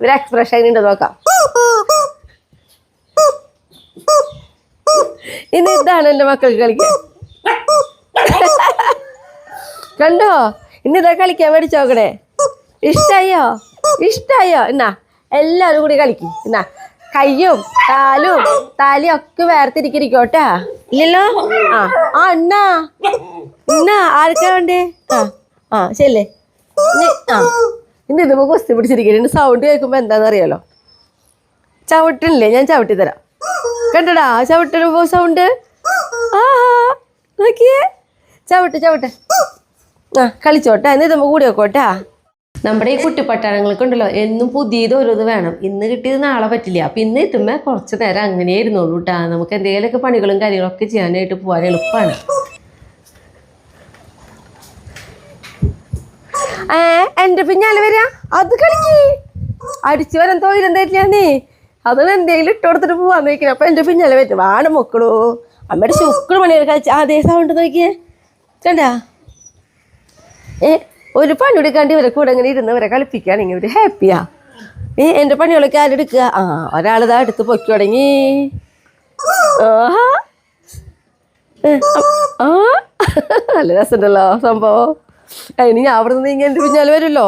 ഒരു എക്സ്പ്രഷൻ ഉണ്ട് നോക്കാം. ഇനി ഇതാണ് എൻ്റെ മക്കൾക്ക് കളിക്കാൻ. കണ്ടോ? ഇനി ഇതാ കളിക്കാൻ മേടിച്ച് നോക്കണേ. ഇഷ്ടായോ? ഇഷ്ടായോ? എന്നാ എല്ലാവരും കൂടി കളിക്കും. എന്നാ കയ്യും കാലും തലയും ഒക്കെ വേർതിരിക്കോട്ടാ. ഇല്ലല്ലോ? ആ എന്നാ എന്നാ ആർക്കാ വേണ്ടേ? ശരിയല്ലേ? ഇനി ഇതിപ്പോ കുസ്തി പിടിച്ചിരിക്കണ സൗണ്ട് കേൾക്കുമ്പോ എന്താണെന്നറിയാലോ? ചവിട്ടണില്ലേ? ഞാൻ ചവിട്ടി തരാം. കണ്ടടാ ചവിട്ടണപ്പോ സൗണ്ട്. നോക്കിയേ, ചവിട്ട്. കളിച്ചോട്ടെ. ഇന്ന് ഇതുമ്പോ കൂടി വെക്കോട്ടാ. നമ്മുടെ ഈ കുട്ടിപ്പട്ടാളങ്ങൾക്ക് ഉണ്ടല്ലോ എന്നും പുതിയത് ഓരോന്ന് വേണം. ഇന്ന് കിട്ടിയത് നാളെ പറ്റില്ല. അപ്പം ഇന്ന് എത്തുമ്പോ കുറച്ച് നേരം അങ്ങനെ ഇരുന്നോളൂ കേട്ടാ. നമുക്ക് എന്തെങ്കിലുമൊക്കെ പണികളും കാര്യങ്ങളൊക്കെ ചെയ്യാനായിട്ട് പോകാൻ എളുപ്പമാണ്. എൻ്റെ പിന്നാലെ വരാ. അത് കളിക്ക്. അടിച്ചു വരാൻ തൊഴിലും തരില്ലാന്നേ. അതൊന്നും എന്തെങ്കിലും ഇട്ട് കൊടുത്തിട്ട് പോവാന്ന് നോക്കിയാ. അപ്പൊ എൻ്റെ പിന്നാലെ വരും. വാണം മക്കളോ. അമ്മയുടെ ശുക്ര മണികൾ കളിച്ച് അതേ സൗണ്ട് നോക്കിയേ. കണ്ടാ? ഒരു പണി എടുക്കാണ്ട് ഇവരെ കൂടെ ഇങ്ങനെ ഇരുന്നവരെ കളിപ്പിക്കുകയാണെങ്കിൽ ഇവര് ഹാപ്പിയാ. എൻ്റെ പണികളൊക്കെ ആരെടുക്കുക? ഒരാളിതാ എടുത്ത് പൊക്കി തുടങ്ങി. നല്ല രസമുണ്ടല്ലോ സംഭവം. അതിന് ഞാൻ അവിടെ നിന്ന് ഇങ്ങനെ എൻ്റെ പിന്നാലെ വരുമല്ലോ.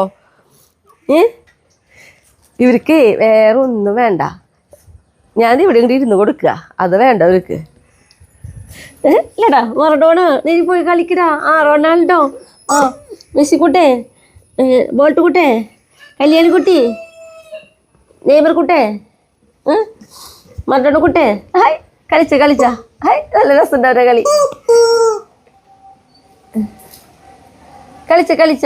ഇവർക്ക് വേറെ ഒന്നും വേണ്ട. ഞാൻ ഇവിടെ ഇങ്ങോട്ട് ഇരുന്ന് കൊടുക്കുക. അത് വേണ്ട അവർക്ക്. ഇല്ലടാ മറഡോണ നീ പോയി കളിക്കടാ. റൊണാൾഡോ, മെസ്സി കുട്ടേ, ബോൾട്ട് കുട്ടേ, കല്യാണി കുട്ടി, നെയ്മർ കുട്ടേ, മറഡോണ കുട്ടേ. ഹായ് കളിച്ച ഹായ് നല്ല രസമുണ്ട് അവരെ കളി. കളിച്ച